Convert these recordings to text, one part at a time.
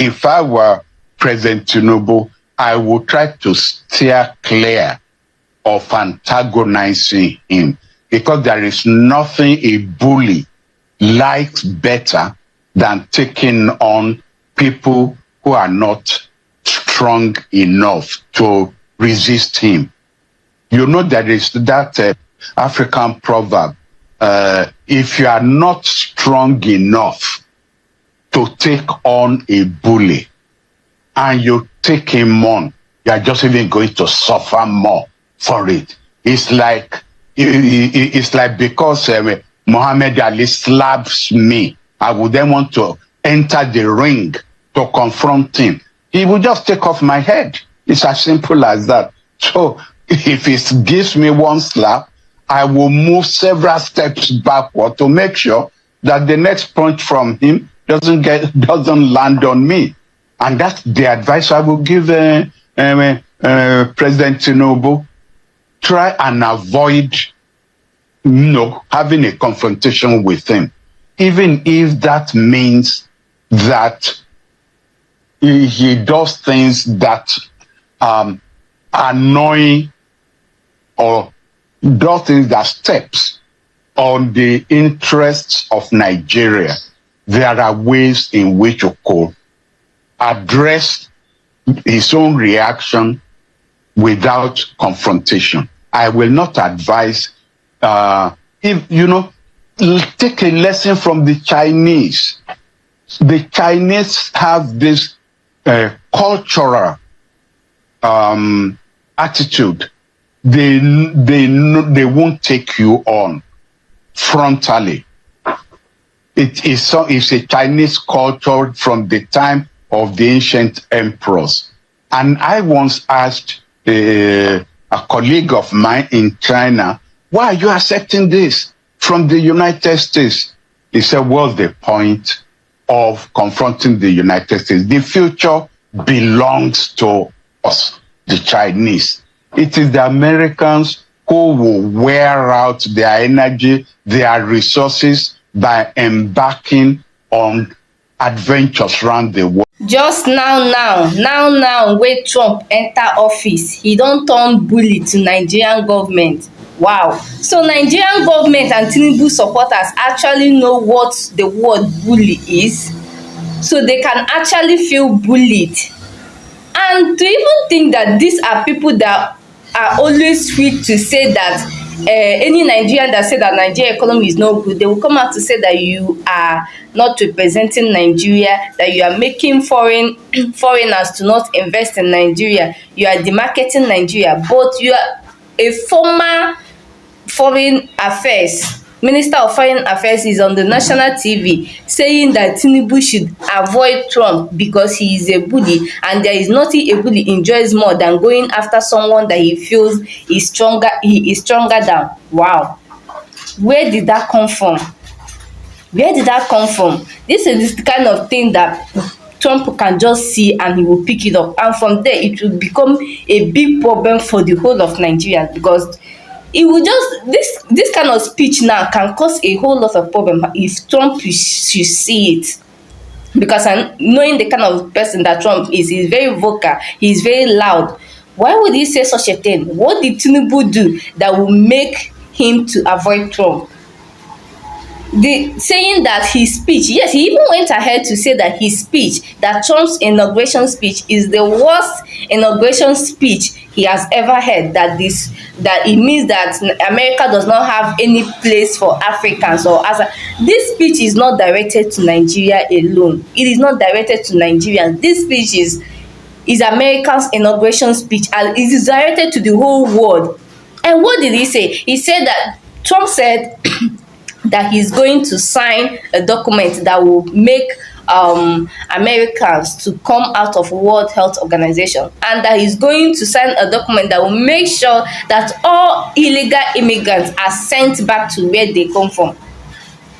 if I were President TINUBU, I would try to steer clear of antagonizing him, because there is nothing a bully likes better than taking on people who are not strong enough to resist him. You know, there is that African proverb, if you are not strong enough to take on a bully and you take him on, you are just even going to suffer more for it. It's like because Muhammad Ali slaps me, I would then want to enter the ring to confront him. He will just take off my head. It's as simple as that. So if he gives me one slap, I will move several steps backward to make sure that the next punch from him doesn't land on me. And that's the advice I will give President TINUBU. Try and avoid, having a confrontation with him, even if that means that he does things that annoy or does things that steps on the interests of Nigeria. There are ways in which you could address his own reaction without confrontation. I will not advise, take a lesson from the Chinese. The Chinese have this cultural attitude. They won't take you on frontally. It's a Chinese culture from the time of the ancient emperors. And I once asked a colleague of mine in China, why are you accepting this from the United States? He said, what's the point of confronting the United States? The future belongs to us, the Chinese. It is the Americans who will wear out their energy, their resources by embarking on adventures around the world. Just now wey Trump enter office, he don turn bully to Nigerian government. Wow. So Nigerian government and TINUBU supporters actually know what the word bully is, so they can actually feel bullied. And to even think that these are people that are always quick to say that any Nigerian that say that Nigeria economy is not good, they will come out to say that you are not representing Nigeria, that you are making foreigners to not invest in Nigeria, you are demarketing Nigeria. But you are a former Minister of Foreign Affairs is on the national TV saying that TINUBU should avoid Trump because he is a bully, and there is nothing a bully enjoys more than going after someone that he feels he is stronger than. Wow. Where did that come from? This is the kind of thing that Trump can just see and he will pick it up, and from there it will become a big problem for the whole of Nigeria, because it will just this kind of speech now can cause a whole lot of problem if Trump should see it. Because knowing the kind of person that Trump is, he's very vocal, he's very loud. Why would he say such a thing? What did TINUBU do that will make him to avoid Trump? Saying that his speech, yes, he even went ahead to say that his speech, that Trump's inauguration speech is the worst inauguration speech he has ever heard, that it means that America does not have any place for Africans. This speech is not directed to Nigeria alone. It is not directed to Nigerians. This speech is America's inauguration speech, and it is directed to the whole world. And what did he say? He said that Trump said that he's going to sign a document that will make Americans to come out of World Health Organization, and that he's going to sign a document that will make sure that all illegal immigrants are sent back to where they come from.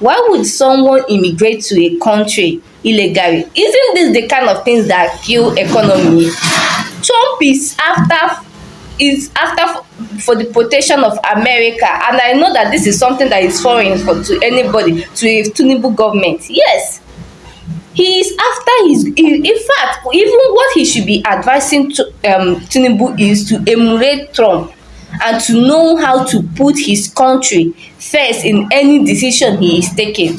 Why would someone immigrate to a country illegally? Isn't this the kind of things that kill economy? Trump is after for the protection of America, and I know that this is something that is foreign to anybody, to a TINUBU government. Yes, He is after in fact, even what he should be advising to Tinubu is to emulate Trump and to know how to put his country first in any decision he is taking.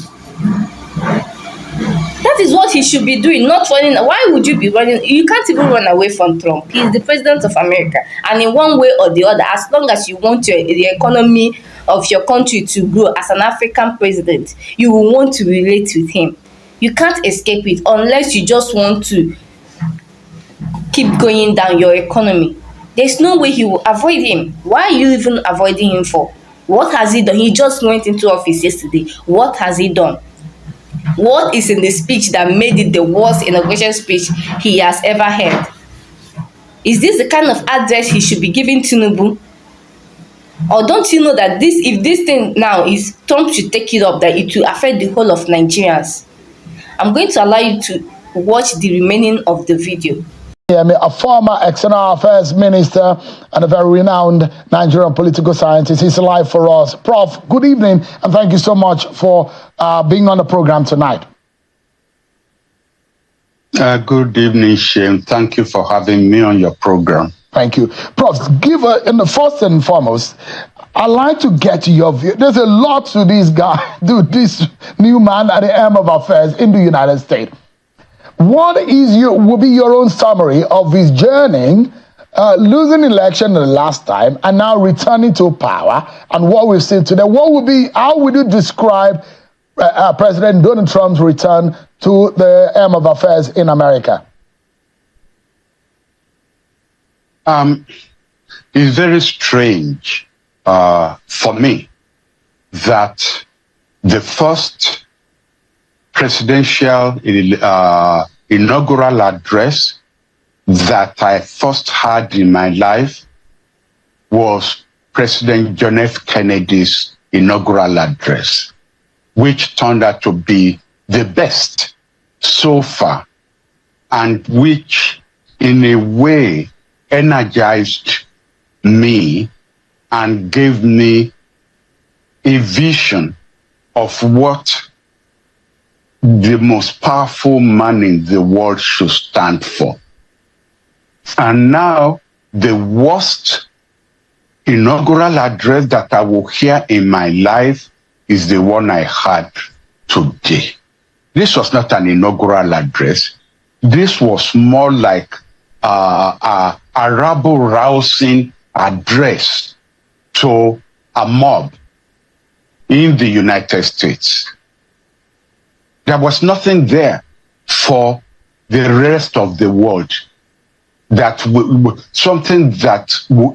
That is what he should be doing, not running. Why would you be running? You can't even run away from Trump. He is the president of America. And in one way or the other, as long as you want the economy of your country to grow as an African president, you will want to relate with him. You can't escape it unless you just want to keep going down your economy. There's no way he will avoid him. Why are you even avoiding him for? What has he done? He just went into office yesterday. What has he done? What is in the speech that made it the worst inauguration speech he has ever heard? Is this the kind of address he should be giving Tinubu? Or don't you know that if this thing now is Trump should take it up, that it will affect the whole of Nigerians? I'm going to allow you to watch the remaining of the video. A former external affairs minister and a very renowned Nigerian political scientist. He's live for us. Prof, good evening, and thank you so much for being on the program tonight. Good evening, Shane. Thank you for having me on your program. Thank you. Prof, in the first and foremost, I'd like to get your view. There's a lot to this guy, this new man at the helm of affairs in the United States. What will be your own summary of his journey, losing election the last time and now returning to power, and what we've seen today? How would you describe President Donald Trump's return to the helm of affairs in America? It's very strange for me that the first presidential inaugural address that I first heard in my life was President John F. Kennedy's inaugural address, which turned out to be the best so far, and which in a way energized me and gave me a vision of what the most powerful man in the world should stand for. And now the worst inaugural address that I will hear in my life is the one I had today. This was not an inaugural address. This was more like a rabble-rousing address to a mob in the United States. There was nothing there for the rest of the world, that something that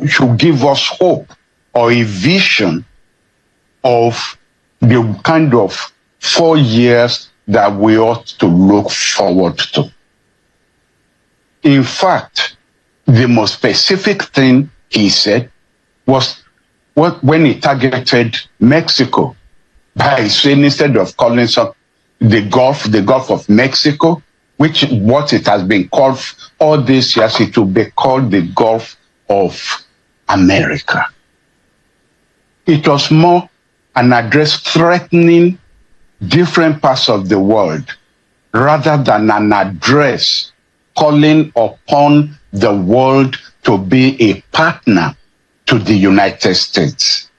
should give us hope or a vision of the kind of 4 years that we ought to look forward to. In fact, the most specific thing he said was when he targeted Mexico by saying, instead of calling the Gulf of Mexico, which what it has been called all these years, it will be called the Gulf of America. It was more an address threatening different parts of the world rather than an address calling upon the world to be a partner to the United States.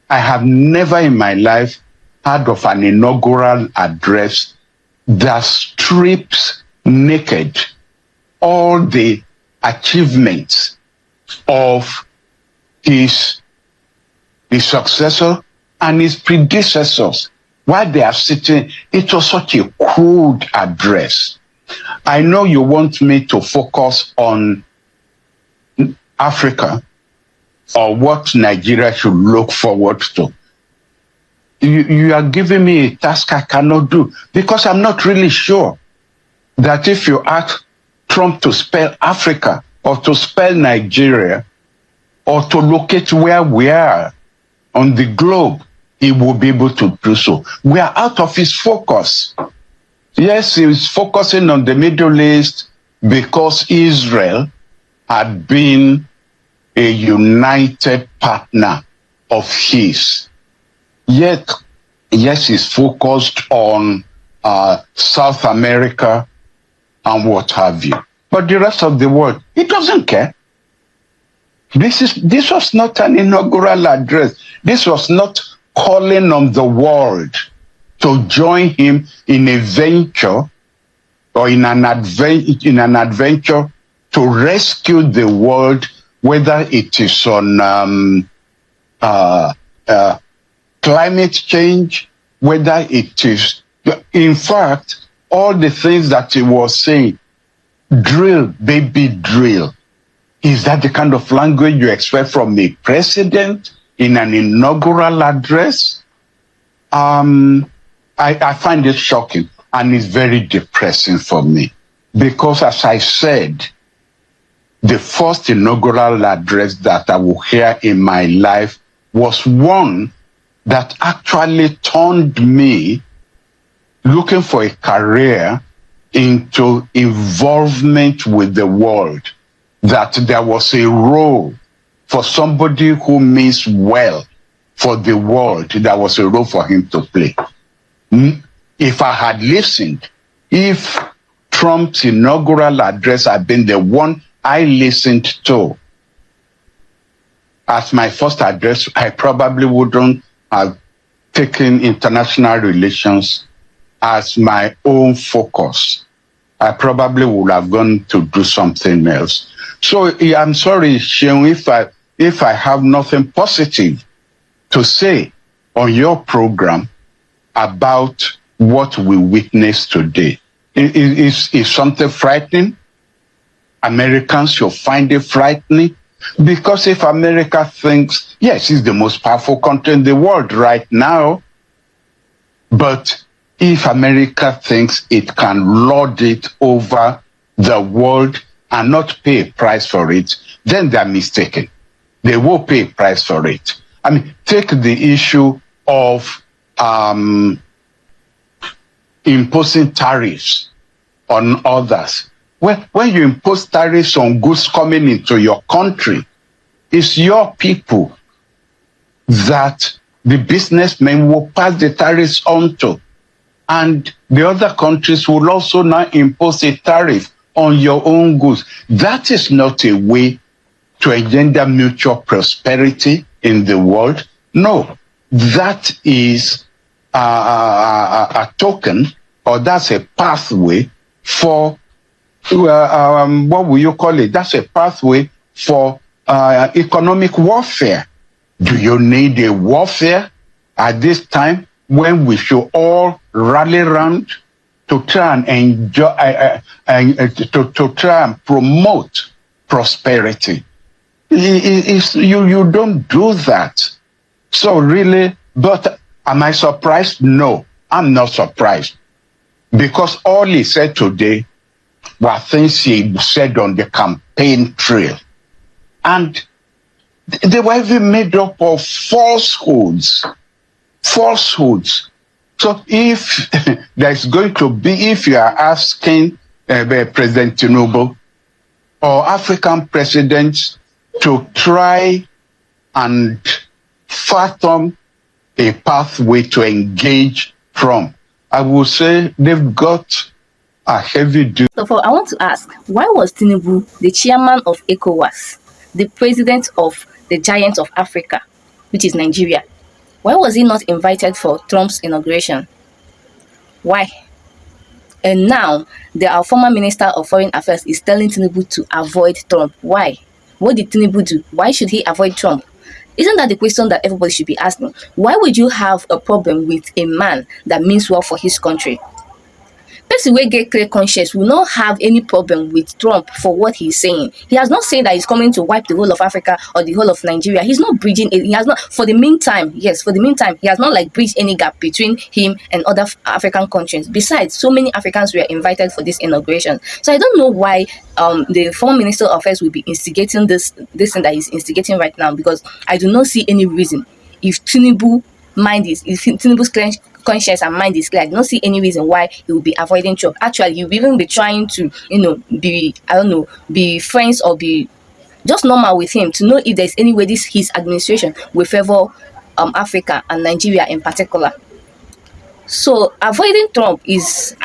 I have never in my life heard of an inaugural address that strips naked all the achievements of his successor and his predecessors while they are sitting. It was such a crude address. I know you want me to focus on Africa or what Nigeria should look forward to. You are giving me a task I cannot do, because I'm not really sure that if you ask Trump to spell Africa or to spell Nigeria or to locate where we are on the globe, he will be able to do so. We are out of his focus. Yes, he is focusing on the Middle East because Israel had been a united partner of his. Yet, yes, he's focused on South America, and what have you. But the rest of the world, he doesn't care. This was not an inaugural address. This was not calling on the world to join him in a venture or in an adventure to rescue the world, whether it is on climate change, whether it is, in fact, all the things that he was saying, drill, baby, drill. Is that the kind of language you expect from a president in an inaugural address? I find it shocking, and it's very depressing for me, because as I said, the first inaugural address that I will hear in my life was one that actually turned me looking for a career into involvement with the world, that there was a role for somebody who means well for the world, there was a role for him to play. If I had listened, if Trump's inaugural address had been the one I listened to as my first address, I probably wouldn't have taken international relations as my own focus. I probably would have gone to do something else. So I'm sorry, Seun, if I have nothing positive to say on your program about what we witnessed today. Is something frightening? Americans should find it frightening, because if America thinks, yes, it's the most powerful country in the world right now, but if America thinks it can lord it over the world and not pay a price for it, then they're mistaken. They will pay a price for it. I mean, take the issue of imposing tariffs on others. When you impose tariffs on goods coming into your country, it's your people that the businessmen will pass the tariffs on to. And the other countries will also now impose a tariff on your own goods. That is not a way to engender mutual prosperity in the world. No, that is a token, or that's a pathway for what will you call it? That's a pathway for economic warfare. Do you need a warfare at this time when we should all rally around to try and enjoy, to try and promote prosperity? You don't do that. So really, but am I surprised? No, I'm not surprised, because all he said today were things he said on the campaign trail. And they were even made up of falsehoods. So if there's going to be, if you are asking President TINUBU or African presidents to try and fathom a pathway to engage Trump, I will say they've got a heavy duty. So I want to ask, why was TINUBU the chairman of ECOWAS, the president of the giant of Africa, which is Nigeria? Why was he not invited for Trump's inauguration? Why? And now, our former Minister of Foreign Affairs is telling TINUBU to avoid Trump. Why? What did TINUBU do? Why should he avoid Trump? Isn't that the question that everybody should be asking? Why would you have a problem with a man that means well for his country? Person wey get clear conscience will not have any problem with Trump for what he's saying. He has not said that he's coming to wipe the whole of Africa or the whole of Nigeria. He's not bridging it. He has not, for the meantime, he has not like bridged any gap between him and other African countries. Besides, so many Africans were invited for this inauguration. So I don't know why the former Minister of Affairs will be instigating this thing that he's instigating right now, because I do not see any reason. If TINUBU's conscience and mind is clear, I don't see any reason why he will be avoiding Trump. Actually, he will even be trying to, be friends or be just normal with him, to know if there's any way his administration will favor Africa and Nigeria in particular. So avoiding Trump it is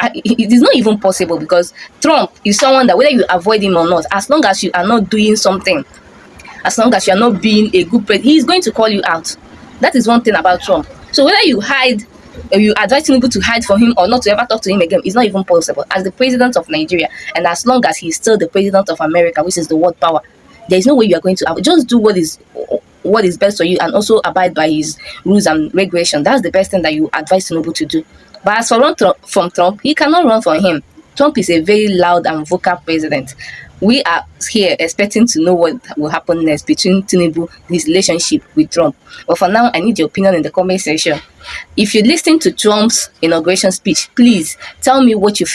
not even possible, because Trump is someone that whether you avoid him or not, as long as you are not doing something, as long as you are not being a good president, he is going to call you out. That is one thing about Trump. So whether you hide, or you advise Tinubu to hide from him or not to ever talk to him again, is not even possible. As the president of Nigeria, and as long as he's still the president of America, which is the world power, there is no way you are going to just do what is best for you, and also abide by his rules and regulations. That's the best thing that you advise Tinubu to do. But as for from Trump, he cannot run from him. Trump is a very loud and vocal president. We are here expecting to know what will happen next between Tinubu, his relationship with Trump. But for now, I need your opinion in the comment section. If you listen to Trump's inauguration speech, please tell me what you feel.